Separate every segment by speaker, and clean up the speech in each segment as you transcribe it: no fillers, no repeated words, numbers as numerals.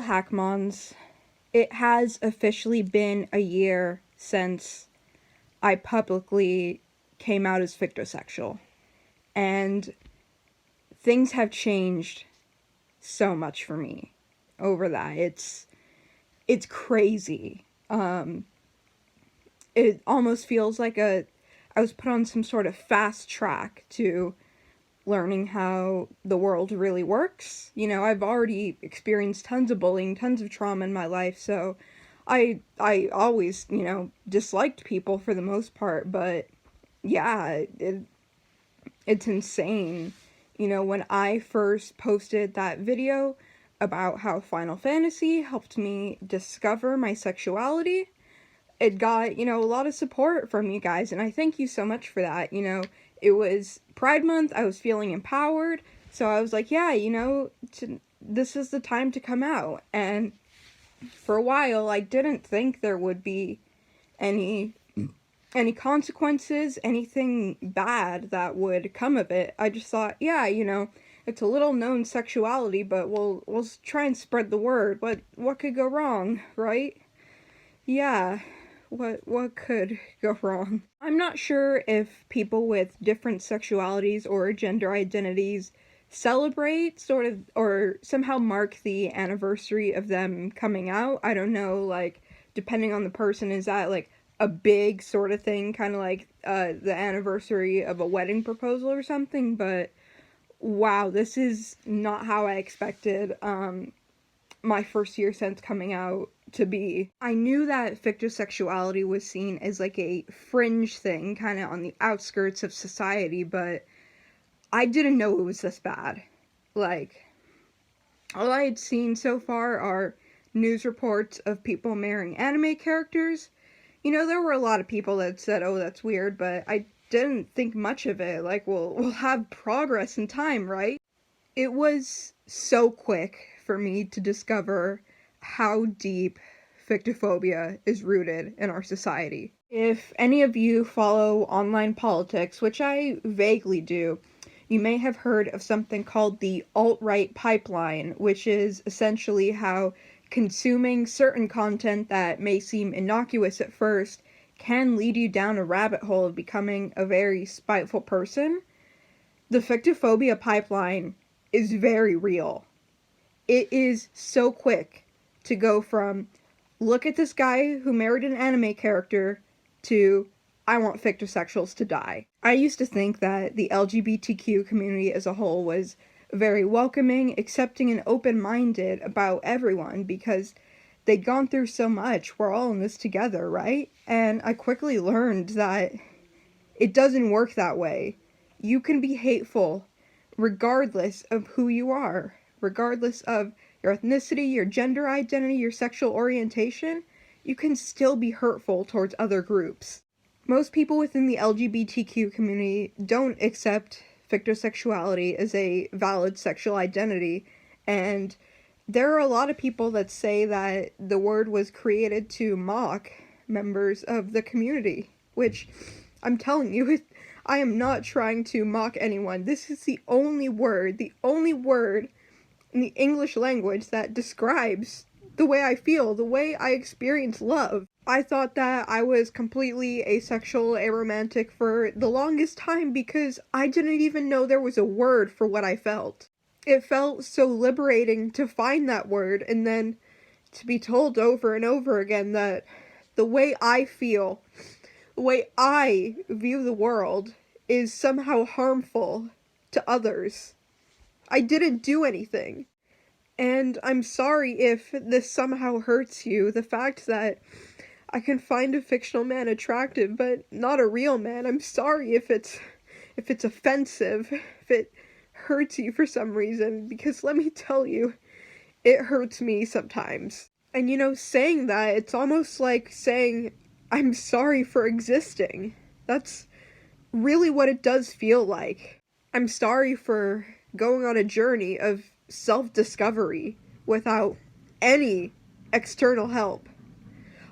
Speaker 1: Hackmons. It has officially been a year since I publicly came out as fictosexual. And things have changed so much for me over that. It's crazy. It almost feels like I was put on some sort of fast track to learning how the world really works. You know, I've already experienced tons of bullying, tons of trauma in my life, so I always, disliked people for the most part, but yeah, it's insane. You know, when I first posted that video about how Final Fantasy helped me discover my sexuality, it got, a lot of support from you guys, and I thank you so much for that. It was Pride Month, I was feeling empowered, so I was like, yeah, this is the time to come out. And for a while, I didn't think there would be any consequences, anything bad that would come of it. I just thought, yeah, it's a little known sexuality, but we'll try and spread the word. What could go wrong, right? Yeah. What could go wrong? I'm not sure if people with different sexualities or gender identities celebrate sort of or somehow mark the anniversary of them coming out. I don't know, like, depending on the person, is that like a big sort of thing, kind of like the anniversary of a wedding proposal or something? But wow, this is not how I expected my first year since coming out to be. I knew that fictosexuality was seen as like a fringe thing, kind of on the outskirts of society, but I didn't know it was this bad. Like, all I had seen so far are news reports of people marrying anime characters. There were a lot of people that said, oh, that's weird, but I didn't think much of it. Like, we'll have progress in time, right? It was so quick for me to discover how deep fictophobia is rooted in our society. If any of you follow online politics, which I vaguely do, you may have heard of something called the alt-right pipeline, which is essentially how consuming certain content that may seem innocuous at first can lead you down a rabbit hole of becoming a very spiteful person. The fictophobia pipeline is very real. It is so quick to go from, look at this guy who married an anime character, to, I want fictosexuals to die. I used to think that the LGBTQ community as a whole was very welcoming, accepting, and open-minded about everyone because they'd gone through so much. We're all in this together, right? And I quickly learned that it doesn't work that way. You can be hateful regardless of who you are, regardless of your ethnicity, your gender identity, your sexual orientation. You can still be hurtful towards other groups. Most people within the LGBTQ community don't accept fictosexuality as a valid sexual identity, and there are a lot of people that say that the word was created to mock members of the community, which, I'm telling you, I am not trying to mock anyone. This is the only word in the English language that describes the way I feel, the way I experience love. I thought that I was completely asexual, aromantic for the longest time because I didn't even know there was a word for what I felt. It felt so liberating to find that word and then to be told over and over again that the way I feel, the way I view the world, is somehow harmful to others. I didn't do anything. And I'm sorry if this somehow hurts you, the fact that I can find a fictional man attractive, but not a real man. I'm sorry if it's offensive, if it hurts you for some reason, because let me tell you, it hurts me sometimes. And saying that, it's almost like saying, I'm sorry for existing. That's really what it does feel like. I'm sorry for going on a journey of self-discovery without any external help.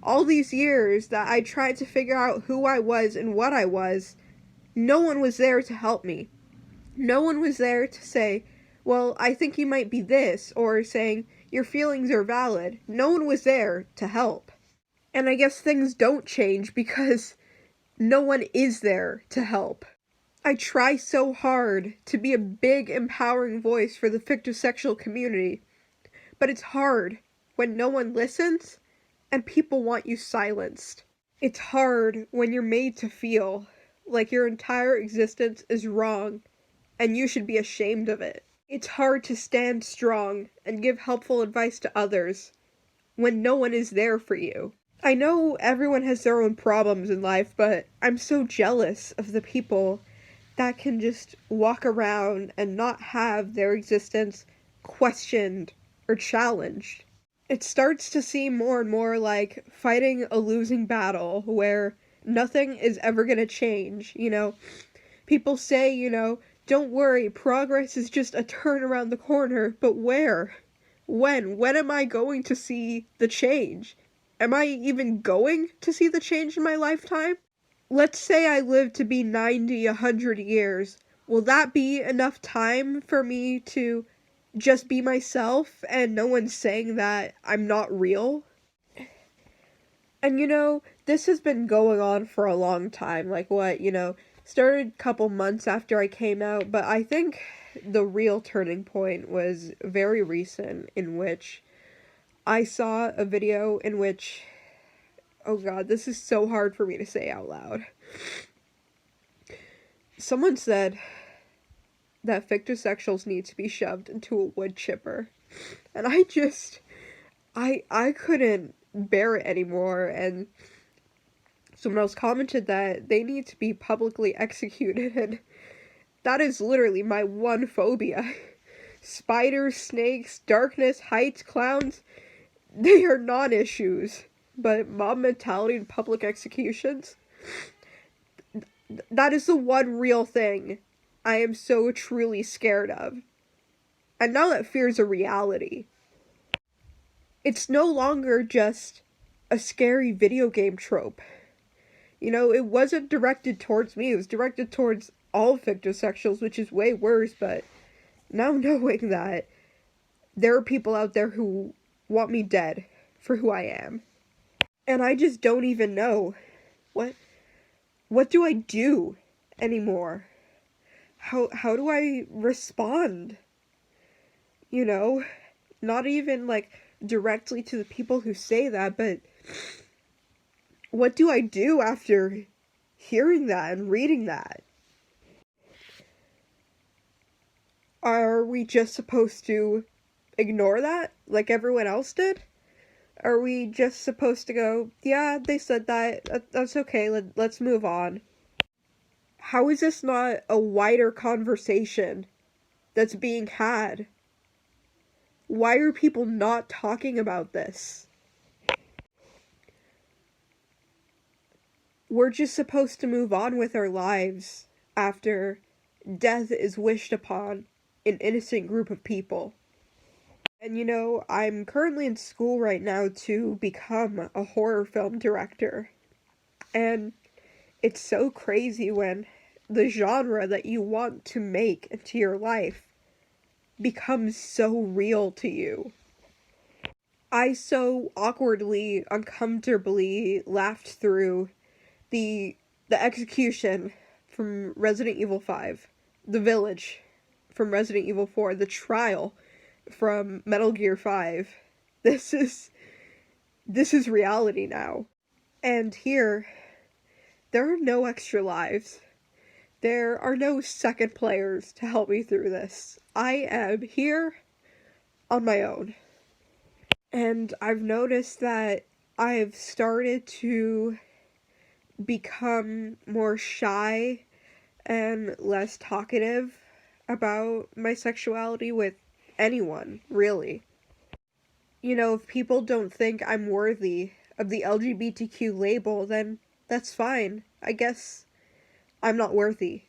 Speaker 1: All these years that I tried to figure out who I was and what I was, no one was there to help me. No one was there to say, well, I think you might be this, or saying, Your feelings are valid. No one was there to help. And I guess things don't change because no one is there to help. I try so hard to be a big, empowering voice for the fictosexual community, but it's hard when no one listens and people want you silenced. It's hard when you're made to feel like your entire existence is wrong and you should be ashamed of it. It's hard to stand strong and give helpful advice to others when no one is there for you. I know everyone has their own problems in life, but I'm so jealous of the people that can just walk around and not have their existence questioned or challenged. It starts to seem more and more like fighting a losing battle where nothing is ever gonna change, People say, don't worry, progress is just a turn around the corner, but where? When? When am I going to see the change? Am I even going to see the change in my lifetime? Let's say I live to be 90, 100 years. Will that be enough time for me to just be myself and no one's saying that I'm not real? And this has been going on for a long time. Like what, started a couple months after I came out, but I think the real turning point was very recent, in which I saw a video in which, oh god, this is so hard for me to say out loud. Someone said that fictosexuals need to be shoved into a wood chipper. And I couldn't bear it anymore, and someone else commented that they need to be publicly executed, and that is literally my one phobia. Spiders, snakes, darkness, heights, clowns, they are non-issues. But mob mentality and public executions, that is the one real thing I am so truly scared of. And now that fear is a reality. It's no longer just a scary video game trope. It wasn't directed towards me, it was directed towards all fictosexuals, which is way worse, but now knowing that there are people out there who want me dead for who I am. And I just don't even know what do I do anymore? How do I respond? Not even like directly to the people who say that, but what do I do after hearing that and reading that? Are we just supposed to ignore that like everyone else did? Are we just supposed to go, yeah, they said that, that's okay, let's move on? How is this not a wider conversation that's being had? Why are people not talking about this? We're just supposed to move on with our lives after death is wished upon an innocent group of people. And I'm currently in school right now to become a horror film director. And it's so crazy when the genre that you want to make into your life becomes so real to you. I so awkwardly, uncomfortably laughed through the execution from Resident Evil 5, the village from Resident Evil 4, the trial from Metal Gear 5. This is reality now. And here, there are no extra lives. There are no second players to help me through this. I am here on my own. And I've noticed that I've started to become more shy and less talkative about my sexuality with anyone, really. If people don't think I'm worthy of the LGBTQ label, then that's fine. I guess I'm not worthy.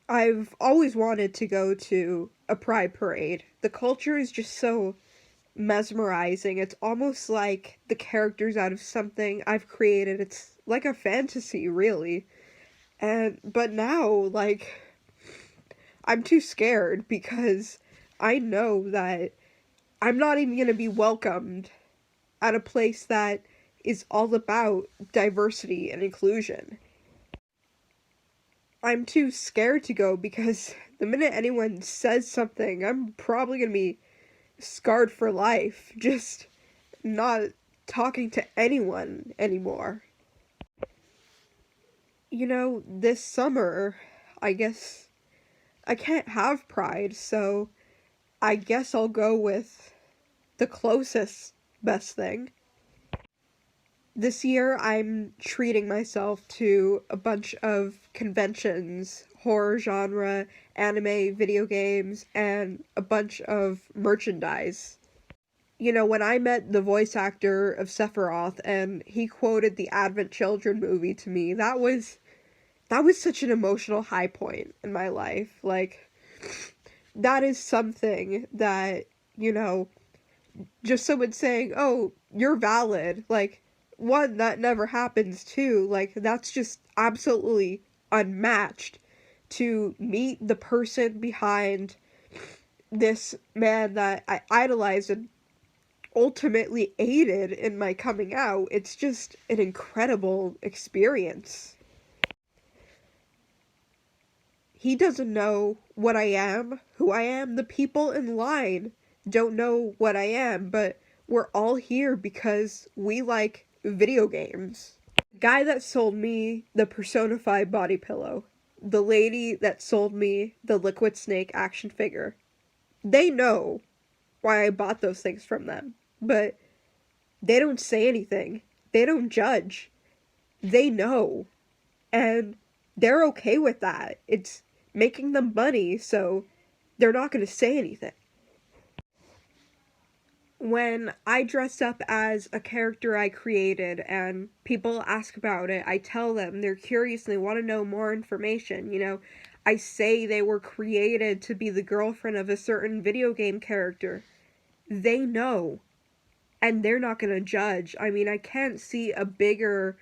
Speaker 1: I've always wanted to go to a pride parade. The culture is just so mesmerizing. It's almost like the characters out of something I've created. It's like a fantasy, really. But now, I'm too scared because I know that I'm not even going to be welcomed at a place that is all about diversity and inclusion. I'm too scared to go because the minute anyone says something, I'm probably going to be scarred for life, just not talking to anyone anymore. This summer, I guess I can't have Pride, so I guess I'll go with the closest best thing. This year, I'm treating myself to a bunch of conventions, horror genre, anime, video games, and a bunch of merchandise. When I met the voice actor of Sephiroth and he quoted the Advent Children movie to me, that was such an emotional high point in my life. Like, that is something that, just someone saying, "Oh, you're valid." Like, one, that never happens. Two, like, that's just absolutely unmatched. To meet the person behind this man that I idolized and ultimately aided in my coming out, it's just an incredible experience. He doesn't know what I am, who I am. The people in line don't know what I am, but we're all here because we like video games. The guy that sold me the Persona 5 body pillow, the lady that sold me the Liquid Snake action figure, they know why I bought those things from them, but they don't say anything. They don't judge. They know. And they're okay with that. It's making them money, so they're not going to say anything. When I dress up as a character I created and people ask about it, I tell them they're curious and they want to know more information. I say they were created to be the girlfriend of a certain video game character. They know. And they're not going to judge. I mean, I can't see a bigger,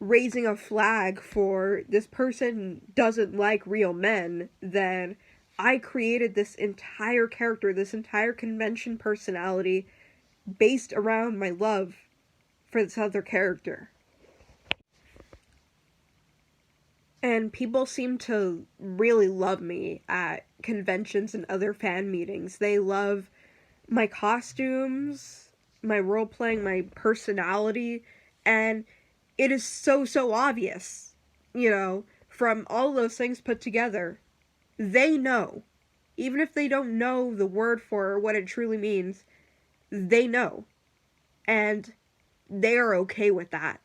Speaker 1: raising a flag for this person doesn't like real men than I created this entire character, this entire convention personality based around my love for this other character. And people seem to really love me at conventions and other fan meetings. They love my costumes, my role-playing, my personality, and it is so obvious, from all those things put together. They know. Even if they don't know the word for or what it truly means, they know. And they are okay with that.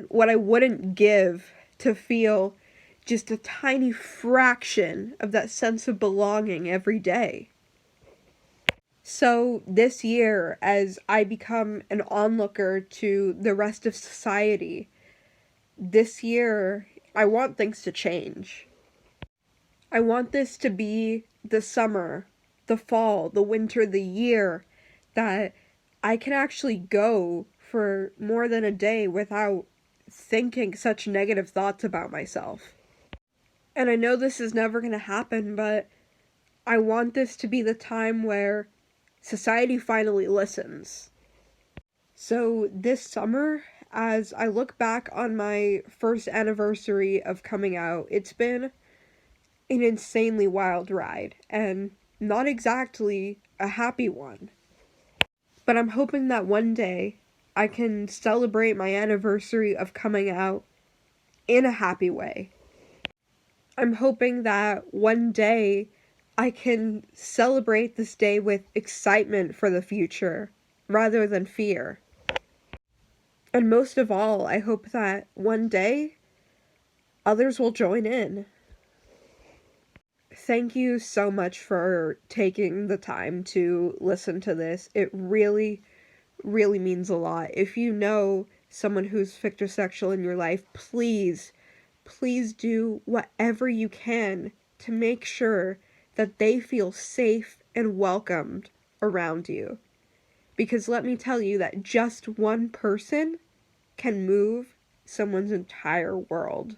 Speaker 1: What I wouldn't give to feel just a tiny fraction of that sense of belonging every day. So this year, as I become an onlooker to the rest of society, this year, I want things to change. I want this to be the summer, the fall, the winter, the year that I can actually go for more than a day without thinking such negative thoughts about myself. And I know this is never going to happen, but I want this to be the time where society finally listens. So this summer, as I look back on my first anniversary of coming out, it's been an insanely wild ride, and not exactly a happy one. But I'm hoping that one day I can celebrate my anniversary of coming out in a happy way. I'm hoping that one day I can celebrate this day with excitement for the future, rather than fear. And most of all, I hope that one day others will join in. Thank you so much for taking the time to listen to this. It really, really means a lot. If you know someone who's fictosexual in your life, please do whatever you can to make sure that they feel safe and welcomed around you. Because let me tell you that just one person can move someone's entire world.